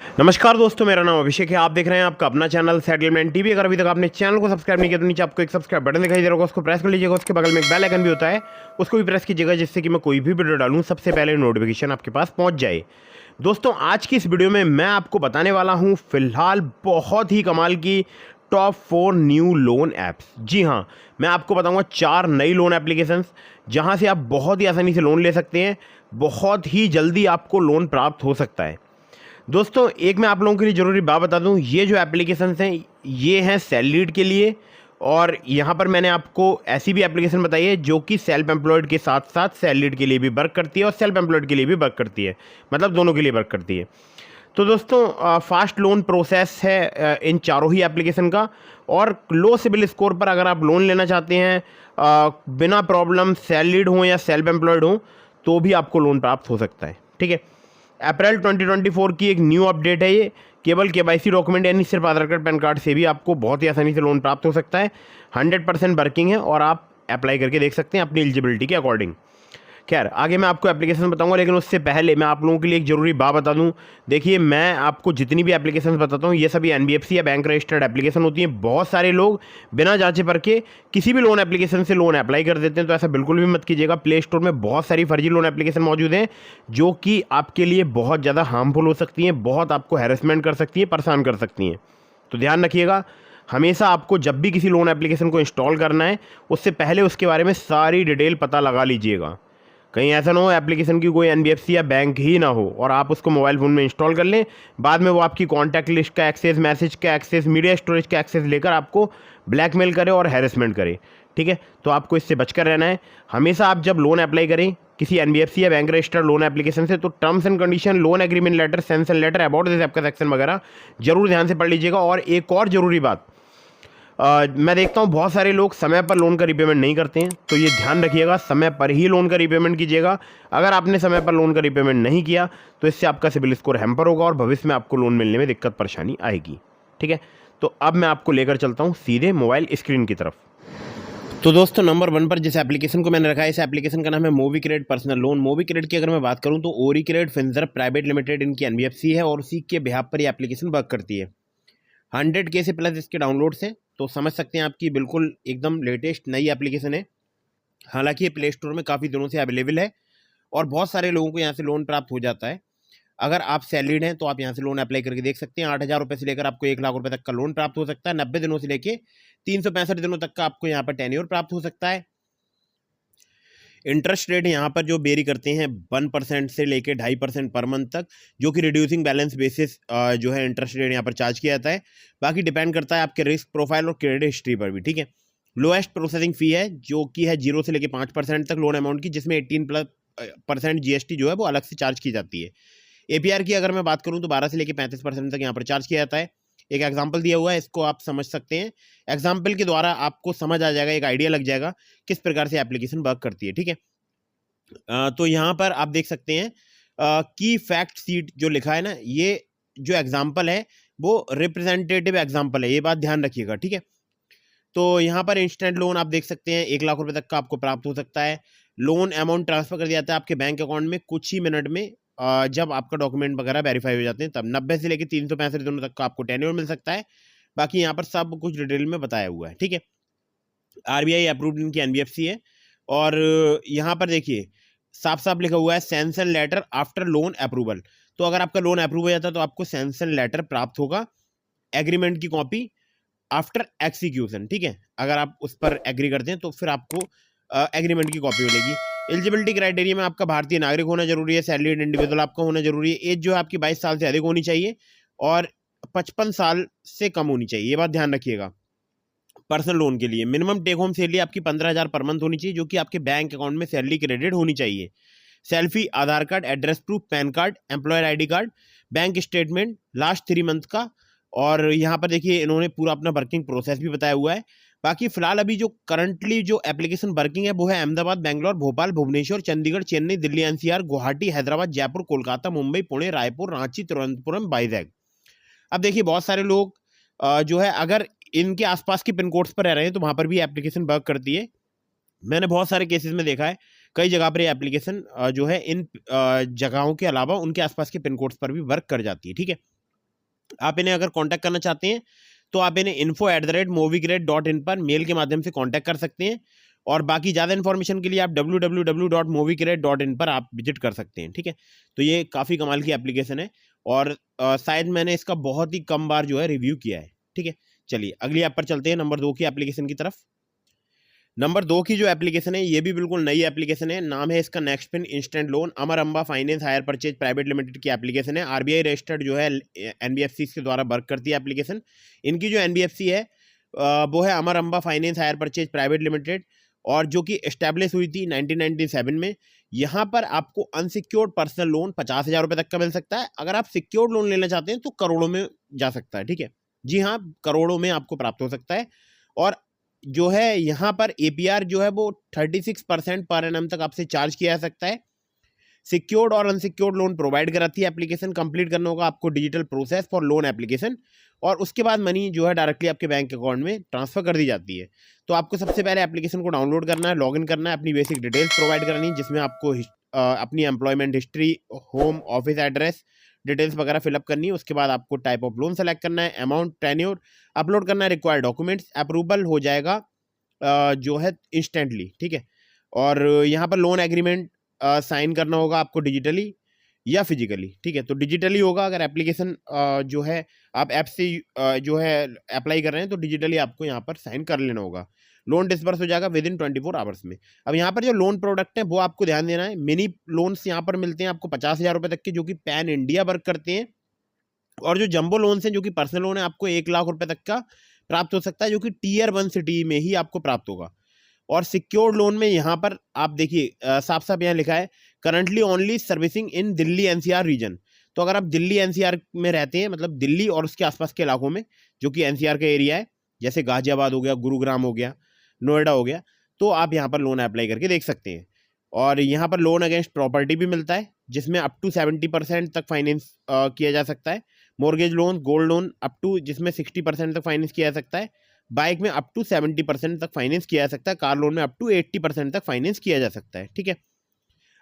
नमस्कार दोस्तों, मेरा नाम अभिषेक है। आप देख रहे हैं आपका अपना चैनल सेटलमेंट टीवी। अगर अभी तक आपने चैनल को सब्सक्राइब नहीं किया तो नीचे आपको एक सब्सक्राइब बटन दिखाई दे रहा होगा, उसको प्रेस कर लीजिएगा। उसके बगल में एक बेल आइकन भी होता है, उसको भी प्रेस कीजिएगा, जिससे कि मैं कोई भी वीडियो डालूं सबसे पहले नोटिफिकेशन आपके पास पहुंच जाए। दोस्तों, आज की इस वीडियो में मैं आपको बताने वाला हूं फिलहाल बहुत ही कमाल की टॉप 4 न्यू लोन ऐप्स। जी हाँ, मैं आपको बताऊंगा 4 नई लोन एप्लीकेशंस जहां से आप बहुत ही आसानी से लोन ले सकते हैं। बहुत ही जल्दी आपको लोन प्राप्त हो सकता है। दोस्तों, एक मैं आप लोगों के लिए ज़रूरी बात बता दूं, ये जो एप्लीकेशंस हैं ये हैं सैलरीड के लिए। और यहाँ पर मैंने आपको ऐसी भी एप्लीकेशन बताई है जो कि सेल्फ एम्प्लॉयड के साथ साथ सैलरीड के लिए भी वर्क करती है और सेल्फ एम्प्लॉयड के लिए भी वर्क करती है, मतलब दोनों के लिए वर्क करती है। तो दोस्तों, फास्ट लोन प्रोसेस है इन चारों ही एप्लीकेशन का। और लो सिबिल स्कोर पर अगर आप लोन लेना चाहते हैं, बिना प्रॉब्लम सैलरीड हो या सेल्फ एम्प्लॉयड हो, तो भी आपको लोन प्राप्त हो सकता है। ठीक है, अप्रैल 2024 की एक न्यू अपडेट है ये। केवल केवाईसी डॉक्यूमेंट यानी सिर्फ आधार कार्ड पैन कार्ड से भी आपको बहुत ही आसानी से लोन प्राप्त हो सकता है। 100% वर्किंग है और आप अप्लाई करके देख सकते हैं अपनी एलिजिबिलिटी के अकॉर्डिंग। खैर, आगे मैं आपको एप्लीकेशन बताऊंगा, लेकिन उससे पहले मैं आप लोगों के लिए एक ज़रूरी बात बता दूं। देखिए, मैं आपको जितनी भी एप्लीकेशन बताता हूं ये सभी एनबीएफसी या बैंक रजिस्टर्ड एप्लीकेशन होती हैं। बहुत सारे लोग बिना जांचे परखे किसी भी लोन एप्लीकेशन से लोन अप्लाई कर देते हैं, तो ऐसा बिल्कुल भी मत कीजिएगा। प्ले स्टोर में बहुत सारी फर्जी लोन एप्लीकेशन मौजूद हैं जो कि आपके लिए बहुत ज़्यादा हार्मफुल हो सकती हैं, बहुत आपको हैरेसमेंट कर सकती हैं, परेशान कर सकती हैं। तो ध्यान रखिएगा, हमेशा आपको जब भी किसी लोन एप्लीकेशन को इंस्टॉल करना है उससे पहले उसके बारे में सारी डिटेल पता लगा लीजिएगा। कहीं ऐसा ना हो एप्लीकेशन की कोई एनबीएफसी या बैंक ही ना हो और आप उसको मोबाइल फ़ोन में इंस्टॉल कर लें, बाद में वो आपकी कॉन्टैक्ट लिस्ट का एक्सेस, मैसेज का एक्सेस, मीडिया स्टोरेज का एक्सेस लेकर आपको ब्लैकमेल करे और हैरेसमेंट करे। ठीक है, तो आपको इससे बचकर रहना है। हमेशा आप जब लोन अप्लाई करें किसी एनबीएफसी या बैंक रजिस्टर्ड लोन एप्लीकेशन से, तो terms and condition, loan agreement letter, sanction letter, about this app का सेक्शन वगैरह जरूर ध्यान से पढ़ लीजिएगा। और एक और ज़रूरी बात, मैं देखता हूँ बहुत सारे लोग समय पर लोन का रीपेमेंट नहीं करते हैं, तो ये ध्यान रखिएगा, समय पर ही लोन का रीपेमेंट कीजिएगा। अगर आपने समय पर लोन का रीपेमेंट नहीं किया तो इससे आपका सिबिल स्कोर हैम्पर होगा और भविष्य में आपको लोन मिलने में दिक्कत परेशानी आएगी। ठीक है, तो अब मैं आपको लेकर चलता हूँ सीधे मोबाइल स्क्रीन की तरफ। तो दोस्तों, नंबर 1 पर जिस एप्लीकेशन को मैंने रखा है, इस एप्लीकेशन का नाम है मोबी क्रेडिट पर्सनल लोन। मोबी क्रेडिट की अगर मैं बात करूँ तो ओरी क्रेडिट फिनसर्व प्राइवेट लिमिटेड इनकी एनबीएफसी है और उसी के बिहाफ पर ये एप्लीकेशन वर्क करती है। 100K से प्लस इसके डाउनलोड्स हैं, तो समझ सकते हैं आपकी बिल्कुल एकदम लेटेस्ट नई एप्लीकेशन है। हालांकि ये प्ले स्टोर में काफ़ी दिनों से अवेलेबल है और बहुत सारे लोगों को यहाँ से लोन प्राप्त हो जाता है। अगर आप सैलरीड हैं तो आप यहाँ से लोन अप्लाई करके देख सकते हैं। 8,000 रुपये से लेकर आपको 1 लाख रुपये तक का लोन प्राप्त हो सकता है। 90 दिनों से लेकर 365 दिनों तक का आपको यहाँ पर टेन्योर प्राप्त हो सकता है। इंटरेस्ट रेट यहाँ पर जो बेरी करते हैं 1% से लेकर 2.5% पर मंथ तक, जो कि रिड्यूसिंग बैलेंस बेसिस जो है इंटरेस्ट रेट यहाँ पर चार्ज किया जाता है। बाकी डिपेंड करता है आपके रिस्क प्रोफाइल और क्रेडिट हिस्ट्री पर भी। ठीक है, लोएस्ट प्रोसेसिंग फ़ी है जो कि है 0 से लेकर 5% तक लोन अमाउंट की, जिसमें 18% जीएसटी जो है वो अलग से चार्ज की जाती है। एपीआर की अगर मैं बात करूँ तो 12 से लेकर 35% तक यहाँ पर चार्ज किया जाता है। एक एग्जाम्पल दिया हुआ है, इसको आप समझ सकते हैं। एग्जाम्पल के द्वारा आपको समझ आ जाएगा, एक आइडिया लग जाएगा किस प्रकार से एप्लीकेशन वर्क करती है। ठीक है, तो यहाँ पर आप देख सकते हैं की फैक्ट सीट जो लिखा है ना, ये जो एग्जाम्पल है वो रिप्रेजेंटेटिव एग्जाम्पल है, ये बात ध्यान रखिएगा। ठीक है, तो यहाँ पर इंस्टेंट लोन आप देख सकते हैं 1 लाख रुपए तक का आपको प्राप्त हो सकता है। लोन अमाउंट ट्रांसफर कर दिया जाता है आपके बैंक अकाउंट में कुछ ही मिनट में, जब आपका डॉक्यूमेंट वगैरह वेरीफाई हो जाते हैं तब। 90 से लेकर 365 दिनों तक का आपको टेन्योर मिल सकता है। बाकी यहाँ पर सब कुछ डिटेल में बताया हुआ है। ठीक है, आरबीआई अप्रूव्ड इनकी एनबीएफसी है। और यहाँ पर देखिए साफ साफ लिखा हुआ है sanction letter after loan approval. तो अगर आपका लोन अप्रूव हो जाता है तो आपको सैंक्शन लेटर प्राप्त होगा, एग्रीमेंट की कॉपी आफ्टर एक्सिक्यूशन। ठीक है, अगर आप उस पर एग्री करते हैं तो फिर आपको एग्रीमेंट की कॉपी मिलेगी। एलिजिबिलिटी क्राइटेरिया में आपका भारतीय नागरिक होना जरूरी है, सैलरीड इंडिविजुअल आपका होना जरूरी है, एज जो है आपकी 22 साल से अधिक होनी चाहिए और 55 साल से कम होनी चाहिए, ये बात ध्यान रखिएगा। पर्सनल लोन के लिए मिनिमम टेक होम सैलरी आपकी 15,000 पर मंथ होनी चाहिए, जो कि आपके बैंक अकाउंट में सैलरी क्रेडिट होनी चाहिए। Selfie, Aadhaar card, address proof, PAN card, employer ID card, bank statement last 3 month का। और यहाँ पर देखिए इन्होंने पूरा अपना वर्किंग प्रोसेस भी बताया हुआ है। बाकी फिलहाल अभी जो करंटली जो एप्लीकेशन वर्किंग है वो है अहमदाबाद, बेंगलोर, भोपाल, भुवनेश्वर, चंडीगढ़, चेन्नई, दिल्ली एनसीआर, गुवाहाटी, हैदराबाद, जयपुर, कोलकाता, मुंबई, पुणे, रायपुर, रांची, तिरुवनंतपुरम, वाइजैग। अब देखिए बहुत सारे लोग जो है अगर इनके आसपास के पिन कोड्स पर रह रहे हैं तो वहाँ पर भी एप्लीकेशन वर्क करती है। मैंने बहुत सारे केसेस में देखा है, कई जगह पर ये एप्लीकेशन जो है इन जगहों के अलावा उनके आसपास के पिन कोड्स पर भी वर्क कर जाती है। ठीक है, आप इन्हें अगर कॉन्टैक्ट करना चाहते हैं तो आप इन्हें info@movigrade.in पर मेल के माध्यम से कॉन्टैक्ट कर सकते हैं। और बाकी ज़्यादा इन्फॉर्मेशन के लिए आप www.movigrade.in पर आप विजिट कर सकते हैं, ठीक है। तो ये काफ़ी कमाल की एप्लीकेशन है और शायद मैंने इसका बहुत ही कम बार जो है रिव्यू किया है, ठीक है। चलिए अगली ऐप पर चलते हैं, नंबर 2 की एप्लीकेशन की तरफ। नंबर 2 की जो एप्लीकेशन है ये भी बिल्कुल नई एप्लीकेशन है, नाम है इसका Nextpin instant loan. Amar Amba finance hire purchase private limited की एप्लीकेशन है। आरबीआई रजिस्टर्ड जो है एनबीएफसी के द्वारा वर्क करती है एप्लीकेशन। इनकी जो एनबीएफसी है वो है Amar Amba finance hire purchase private limited, और जो कि एस्टैब्लिश हुई थी 1997 में। यहाँ पर आपको अनसिक्योर्ड पर्सनल लोन 50,000 रुपये तक का मिल सकता है। अगर आप सिक्योर्ड लोन लेना चाहते हैं तो करोड़ों में जा सकता है, ठीक है। जी हाँ, करोड़ों में आपको प्राप्त हो सकता है। और जो है यहाँ पर एपीआर जो है वो 36% पर एनम तक आपसे चार्ज किया जा सकता है। सिक्योर्ड और अनसिक्योर्ड लोन प्रोवाइड कराती है एप्लीकेशन। कंप्लीट करना होगा आपको digital process for loan application, और उसके बाद मनी जो है डायरेक्टली आपके बैंक अकाउंट में ट्रांसफर कर दी जाती है। तो आपको सबसे पहले एप्लीकेशन को डाउनलोड करना है, लॉगिन करना है, अपनी बेसिक डिटेल्स प्रोवाइड करनी है, जिसमें आपको अपनी employment history, home, office address, details वगैरह फिलअप करनी है। उसके बाद आपको टाइप ऑफ लोन सेलेक्ट करना है, अमाउंट, टेन्योर अपलोड करना है, रिक्वायर्ड डॉक्यूमेंट्स, अप्रूवल हो जाएगा जो है इंस्टेंटली, ठीक है। और यहाँ पर लोन एग्रीमेंट साइन करना होगा आपको डिजिटली या फिजिकली, ठीक है। तो डिजिटली होगा अगर एप्लीकेशन जो है आप ऐप से जो है अप्लाई कर रहे हैं, तो डिजिटली आपको यहाँ पर साइन कर लेना होगा। लोन डिस्बर्स हो जाएगा विद इन 24 आवर्स में। अब यहाँ पर जो लोन प्रोडक्ट है वो आपको ध्यान देना है। मिनी लोन्स यहाँ पर मिलते हैं आपको 50,000 रुपये तक के, जो कि पैन इंडिया वर्क करते हैं। और जो जंबो लोन्स हैं, जो कि पर्सनल लोन है, आपको 1 लाख रुपये तक का प्राप्त हो सकता है, जो कि Tier 1 सिटी में ही आपको प्राप्त होगा। और सिक्योर्ड लोन में यहाँ पर आप देखिए साफ साफ यहाँ लिखा है करंटली ओनली सर्विसिंग इन दिल्ली एनसीआर रीजन। तो अगर आप दिल्ली एनसीआर में रहते हैं, मतलब दिल्ली और उसके आसपास के इलाकों में जो कि एनसीआर का एरिया है, जैसे गाजियाबाद हो गया, गुरुग्राम हो गया, नोएडा हो गया, तो आप यहाँ पर लोन अप्लाई करके देख सकते हैं। और यहाँ पर लोन अगेंस्ट प्रॉपर्टी भी मिलता है, जिसमें अप टू 70% तक फाइनेंस किया जा सकता है। Mortgage loan, gold loan up to, जिसमें 60% तक फाइनेंस किया जा सकता है। बाइक में अप टू 70% तक फाइनेंस किया जा सकता है। कार लोन में अप टू 80% तक फाइनेंस किया जा सकता है, ठीक है।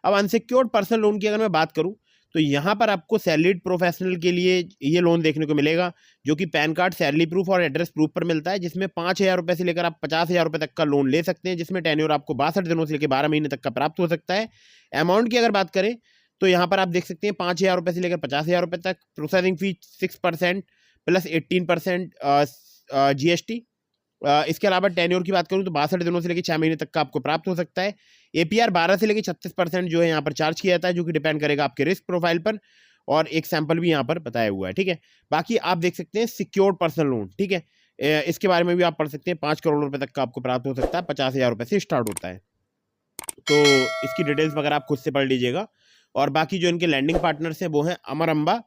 अब अनसिक्योर्ड पर्सनल लोन की अगर मैं बात करूं, तो यहाँ पर आपको सैलरीड प्रोफेशनल के लिए ये लोन देखने को मिलेगा, जो कि पैन कार्ड, सैलरी प्रूफ और एड्रेस प्रूफ पर मिलता है, जिसमें 5,000 रुपये से लेकर आप 50,000 रुपये तक का लोन ले सकते हैं, जिसमें टेन्योर आपको 62 दिनों से लेकर 12 महीने तक का प्राप्त हो सकता है। अमाउंट की अगर बात करें तो यहाँ पर आप देख सकते हैं 5,000 रुपये से लेकर 50,000 रुपये तक, प्रोसेसिंग फी 6% प्लस 18% GST। इसके अलावा टेन्योर की बात करूं तो 62 दिनों से लेकर 6 महीने तक का आपको प्राप्त हो सकता है। एपीआर 12 से लेकर 36% जो है यहाँ पर चार्ज किया जाता है, जो कि डिपेंड करेगा आपके रिस्क प्रोफाइल पर, और एक सैंपल भी यहाँ पर बताया हुआ है, ठीक है। बाकी आप देख सकते हैं सिक्योर्ड पर्सनल लोन, ठीक है। इसके बारे में भी आप पढ़ सकते हैं। 5 करोड़ रुपए तक का आपको प्राप्त हो सकता है, 50,000 रुपये से स्टार्ट होता है। तो इसकी डिटेल्स वगैरह आप खुद से पढ़ लीजिएगा। और बाकी जो इनके लैंडिंग पार्टनर्स हैं वो हैं Amar Amba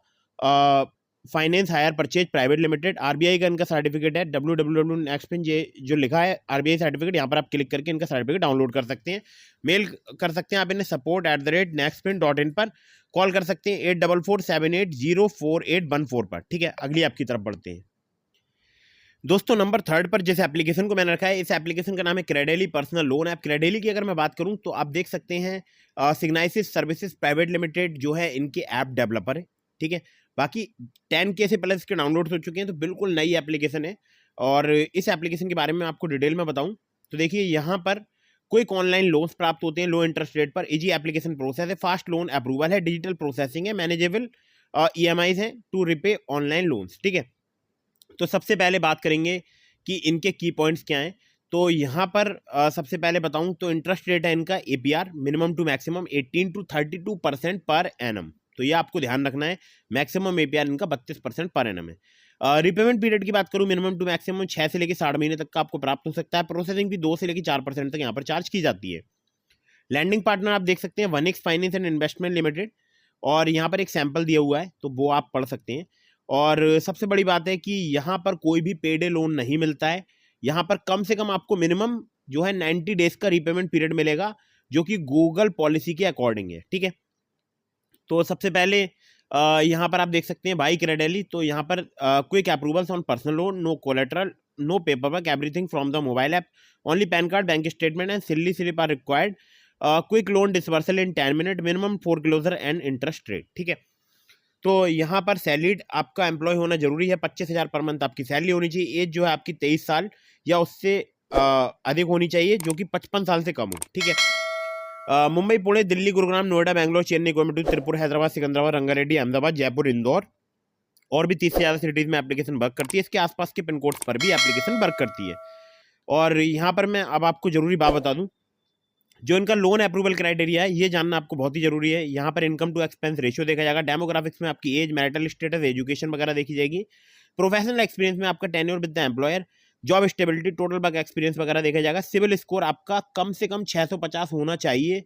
finance hire purchase private limited. RBI का इनका सर्टिफिकेट है www.nextpin, जो लिखा है आरबीआई सर्टिफिकेट, यहाँ पर आप क्लिक करके इनका सर्टिफिकेट डाउनलोड कर सकते हैं। मेल कर सकते हैं आप इन्हें support@nextpin.in पर। कॉल कर सकते हैं 8447804814 पर, ठीक है। अगली आपकी तरफ बढ़ते हैं दोस्तों। नंबर 3 पर जिस एप्लीकेशन को मैंने रखा है, इस एप्लीकेशन का नाम है क्रेडेली पर्सनल लोन ऐप। क्रेडेली की अगर मैं बात करूं तो आप देख सकते हैं सिग्नाइसिस सर्विसेज प्राइवेट लिमिटेड जो है इनके ऐप डेवलपर है, ठीक है। बाकी 10K से प्लस के डाउनलोड हो चुके हैं, तो बिल्कुल नई एप्लीकेशन है। और इस एप्लीकेशन के बारे में आपको डिटेल में बताऊं तो देखिए, यहाँ पर क्विक ऑनलाइन लोन्स प्राप्त होते हैं लो इंटरेस्ट रेट पर। इजी एप्लीकेशन प्रोसेस है, फास्ट लोन अप्रूवल है, डिजिटल प्रोसेसिंग है, मैनेजेबल EMIs हैं टू रिपे ऑनलाइन लोन्स, ठीक है। तो सबसे पहले बात करेंगे कि इनके की पॉइंट्स क्या हैं। तो यहाँ पर सबसे पहले बताऊं तो इंटरेस्ट रेट है इनका APR minimum to maximum 18 to 32% per annum. तो ये आपको ध्यान रखना है। मैक्सिमम एपीआर इनका 32% पर एनम है। रिपेमेंट पीरियड की बात करूं, मिनिमम टू मैक्सिमम 6 से लेकर 60 महीने तक का आपको प्राप्त हो सकता है। प्रोसेसिंग भी 2 से लेकर 4% तक यहाँ पर चार्ज की जाती है। लैंडिंग पार्टनर आप देख सकते हैं 1x finance and investment limited, और यहाँ पर एक सैंपल दिया हुआ है, तो वो आप पढ़ सकते हैं। और सबसे बड़ी बात है कि यहाँ पर कोई भी पेडे लोन नहीं मिलता है। यहाँ पर कम से कम आपको मिनिमम जो है 90 डेज का रीपेमेंट पीरियड मिलेगा, जो कि गूगल पॉलिसी के अकॉर्डिंग है, ठीक है। तो सबसे पहले यहाँ पर आप देख सकते हैं बाई क्रेडेली। तो यहाँ पर quick approvals on personal loan, no collateral, no paper work, everything from the mobile app, only PAN card, bank statement and salary slip are required, quick loan disbursal in 10 minute, minimum 4 closure and interest rate, ठीक है। तो यहाँ पर salaried आपका employ होना जरूरी है, 25,000 per month आपकी सैलरी होनी चाहिए, एज जो है आपकी 23 साल या उससे अधिक होनी चाहिए, जो कि 55 साल से कम हो, ठीक है। मुंबई, पुणे, दिल्ली, गुरुग्राम, नोएडा, बैंगलोर, चेन्नई, कोयम्बटूर, त्रिपुरा, हैदराबाद, सिकंदराबाद, रंगारेड्डी, अहमदाबाद, जयपुर, इंदौर और भी 30 से ज़्यादा सिटीज़ में एप्लीकेशन वर्क करती है। इसके आसपास के पिन कोड्स पर भी एप्लीकेशन वर्क करती है। और यहाँ पर मैं अब आपको जरूरी बात बता दूँ, जो इनका लोन अप्रूवल क्राइटेरिया है ये जानना आपको बहुत ही जरूरी है। यहाँ पर इनकम टू एक्सपेंस रेशियो देखा जाएगा, डेमोग्राफिक्स में आपकी एज, मैरिटल स्टेटस, एजुकेशन वगैरह देखी जाएगी, प्रोफेशनल एक्सपीरियंस में आपका tenure with the employer, job stability, total work experience वगैरह देखा जाएगा। सिविल स्कोर आपका कम से कम 650 होना चाहिए,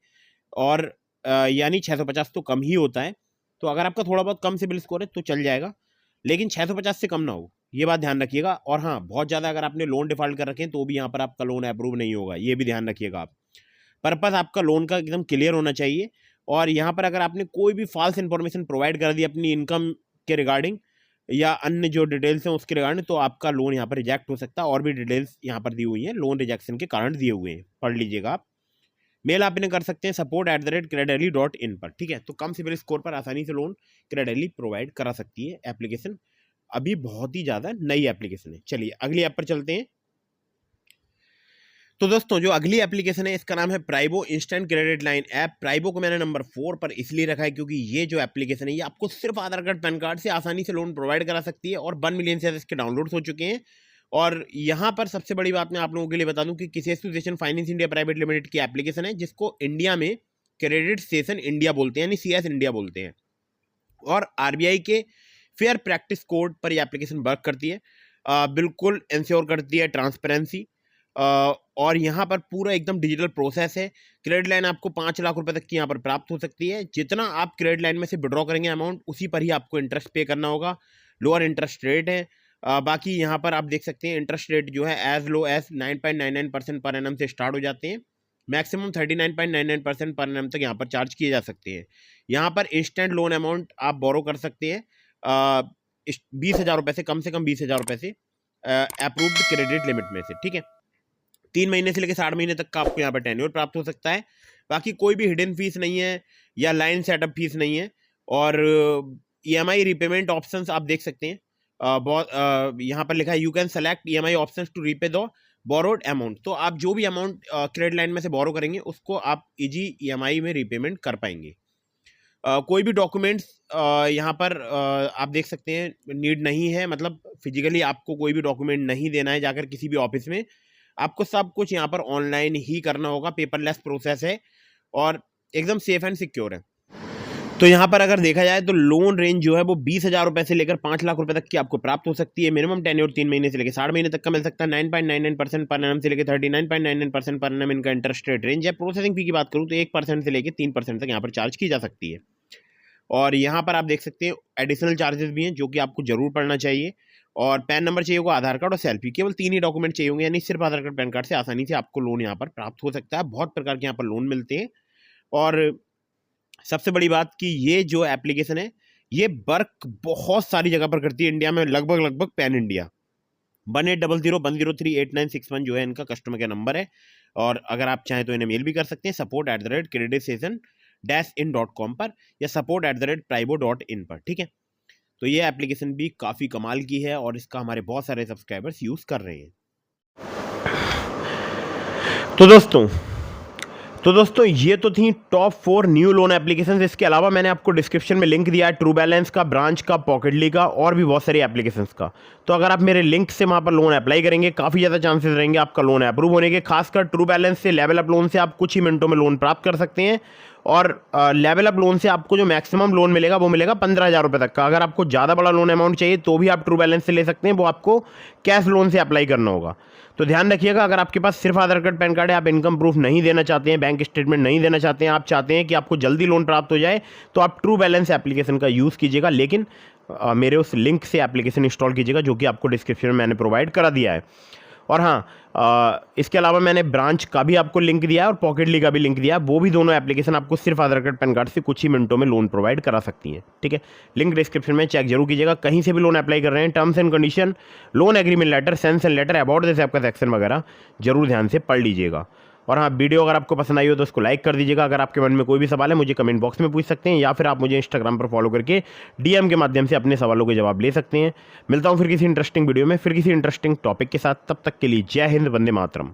और यानी 650 तो कम ही होता है, तो अगर आपका थोड़ा बहुत कम सिविल स्कोर है तो चल जाएगा, लेकिन 650 से कम ना हो, ये बात ध्यान रखिएगा। और हाँ, बहुत ज़्यादा अगर आपने लोन डिफॉल्ट कर रखे हैं तो भी यहाँ पर आपका लोन अप्रूव नहीं होगा, ये भी ध्यान रखिएगा आप। पर्पस आपका लोन का एकदम क्लियर होना चाहिए। और यहाँ पर अगर आपने कोई भी फॉल्स इन्फॉर्मेशन प्रोवाइड कर दी अपनी इनकम के रिगार्डिंग या अन्य जो डिटेल्स हैं उसके रिगार्डिंग, तो आपका लोन यहाँ पर रिजेक्ट हो सकता है। और भी डिटेल्स यहाँ पर दी हुई हैं, लोन रिजेक्शन के कारण दिए हुए हैं, पढ़ लीजिएगा आप। मेल आप इन्हें कर सकते हैं support@creditly.in पर, ठीक है। तो कम सिविल स्कोर पर आसानी से लोन क्रेडिटली प्रोवाइड करा सकती है एप्लीकेशन, अभी बहुत ही ज़्यादा नई एप्लीकेशन है। चलिए अगली ऐप पर चलते हैं। तो दोस्तों जो अगली एप्लीकेशन है इसका नाम है प्राइबो इंस्टेंट क्रेडिट लाइन ऐप। प्राइबो को मैंने नंबर 4 पर इसलिए रखा है क्योंकि ये जो एप्लीकेशन है ये आपको सिर्फ आधार कार्ड, पैन कार्ड से आसानी से लोन प्रोवाइड करा सकती है, और 1 मिलियन से ज़्यादा इसके डाउनलोड्स हो चुके हैं। और यहाँ पर सबसे बड़ी बात मैं आप लोगों के लिए बता दूं कि किसी association finance India private limited की एप्लीकेशन है, जिसको इंडिया में क्रेडिट सेशन इंडिया बोलते हैं, यानी CS इंडिया बोलते हैं, और RBI के फेयर प्रैक्टिस कोड पर यह एप्लीकेशन वर्क करती है। बिल्कुल इंश्योर करती है ट्रांसपेरेंसी, और यहाँ पर पूरा एकदम डिजिटल प्रोसेस है। क्रेडिट लाइन आपको 5 लाख रुपए तक की यहाँ पर प्राप्त हो सकती है। जितना आप क्रेडिट लाइन में से विड्रॉ करेंगे अमाउंट, उसी पर ही आपको इंटरेस्ट पे करना होगा। लोअर इंटरेस्ट रेट है। बाकी यहाँ पर आप देख सकते हैं इंटरेस्ट रेट जो है as low as 9.99% per annum से स्टार्ट हो जाते हैं, मैक्सिमम 39.99% पर एनम तक यहाँ पर चार्ज किए जा सकते हैं। यहाँ पर इंस्टेंट लोन अमाउंट आप बोरो कर सकते हैं 20,000 रुपये से कम 20,000 रुपये से अप्रूव्ड क्रेडिट लिमिट में से, ठीक है। 3 महीने से लेकर 60 महीने तक का आपको यहाँ पर टेन्योर प्राप्त हो सकता है। बाकी कोई भी हिडन फीस नहीं है या लाइन सेटअप फीस नहीं है। और EMI रीपेमेंट ऑप्शंस आप देख सकते हैं, यहाँ पर लिखा है you can select EMI options to repay the borrowed amount. तो आप जो भी अमाउंट क्रेडिट लाइन में से बोरो करेंगे उसको आप इजी EMI में रीपेमेंट कर पाएंगे। कोई भी डॉक्यूमेंट्स यहाँ पर आप देख सकते हैं नीड नहीं है, मतलब फिजिकली आपको कोई भी डॉक्यूमेंट नहीं देना है जाकर किसी भी ऑफिस में, आपको सब कुछ यहाँ पर ऑनलाइन ही करना होगा। पेपरलेस प्रोसेस है और एकदम सेफ एंड सिक्योर है। तो यहाँ पर अगर देखा जाए तो लोन रेंज जो है वो 20,000 रुपये से लेकर 5 लाख रुपए तक की आपको प्राप्त हो सकती है। मिनिमम टेन्योर 3 महीने से लेकर 60 महीने तक का मिल सकता है। 9.99% पर एनम से लेकर 39.99% पर एनम इनका इंटरेस्ट रेट रेंज है। प्रोसेसिंग फी की बात करूँ तो 1% से लेकर 3% तक यहाँ पर चार्ज की जा सकती है। और यहाँ पर आप देख सकते हैं एडिशनल चार्जेस भी हैं जो कि आपको जरूर पढ़ना चाहिए। और पैन नंबर चाहिए होगा, आधार कार्ड और सेल्फी, केवल 3 ही डॉक्यूमेंट चाहिए होंगे, यानी सिर्फ आधार कार्ड, पैन कार्ड से आसानी से आपको लोन यहाँ पर प्राप्त हो सकता है। बहुत प्रकार के यहाँ पर लोन मिलते हैं। और सबसे बड़ी बात कि ये जो एप्लीकेशन है ये वर्क बहुत सारी जगह पर करती है इंडिया में, लगभग पैन इंडिया। 180010038961 जो है इनका कस्टमर केयर नंबर है। और अगर आप चाहें तो इन्हें मेल भी कर सकते हैं support@creditsession-in.com पर या support@privo.in पर, ठीक है। तो ये एप्लीकेशन भी काफ़ी कमाल की है और इसका हमारे बहुत सारे सब्सक्राइबर्स यूज़ कर रहे हैं। तो दोस्तों ये तो थी टॉप 4 न्यू लोन एप्लीकेशंस। इसके अलावा मैंने आपको डिस्क्रिप्शन में लिंक दिया है ट्रू बैलेंस का, ब्रांच का, पॉकेटली का और भी बहुत सारी एप्लीकेशंस का। तो अगर आप मेरे लिंक से वहाँ पर लोन अप्लाई करेंगे काफ़ी ज़्यादा चांसेस रहेंगे आपका लोन अप्रूव होने के। खासकर ट्रू बैलेंस से, लेवल अप लोन से आप कुछ ही मिनटों में लोन प्राप्त कर सकते हैं। और लेवल अप लोन से आपको जो मैक्सिमम लोन मिलेगा वो मिलेगा 15,000 रुपये तक का। अगर आपको ज़्यादा बड़ा लोन अमाउंट चाहिए तो भी आप ट्रू बैलेंस से ले सकते हैं, वो आपको कैश लोन से अप्लाई करना होगा। तो ध्यान रखिएगा, अगर आपके पास सिर्फ आधार कार्ड, पैन कार्ड है, आप इनकम प्रूफ नहीं देना चाहते हैं, बैंक स्टेटमेंट नहीं देना चाहते हैं, आप चाहते हैं कि आपको जल्दी लोन प्राप्त हो जाए, तो आप ट्रू बैलेंस एप्लीकेशन का यूज़ कीजिएगा। लेकिन मेरे उस लिंक से एप्लीकेशन इंस्टॉल कीजिएगा जो कि आपको डिस्क्रिप्शन में मैंने प्रोवाइड करा दिया है। और हाँ, इसके अलावा मैंने ब्रांच का भी आपको लिंक दिया है और पॉकेटली का भी लिंक दिया है। वो भी दोनों एप्लीकेशन आपको सिर्फ आधार कार्ड, पैन कार्ड से कुछ ही मिनटों में लोन प्रोवाइड करा सकती हैं, ठीक है। लिंक डिस्क्रिप्शन में चेक जरूर कीजिएगा। कहीं से भी लोन अप्लाई कर रहे हैं, terms and condition, loan agreement letter, sanction letter, about this app का सेक्शन वगैरह जरूर ध्यान से पढ़ लीजिएगा। और हाँ, वीडियो अगर आपको पसंद आई हो तो उसको लाइक कर दीजिएगा। अगर आपके मन में कोई भी सवाल है मुझे कमेंट बॉक्स में पूछ सकते हैं, या फिर आप मुझे इंस्टाग्राम पर फॉलो करके DM के माध्यम से अपने सवालों के जवाब ले सकते हैं। मिलता हूँ फिर किसी इंटरेस्टिंग वीडियो में, फिर किसी इंटरेस्टिंग टॉपिक के साथ। तब तक के लिए जय हिंद, वंदे मातरम।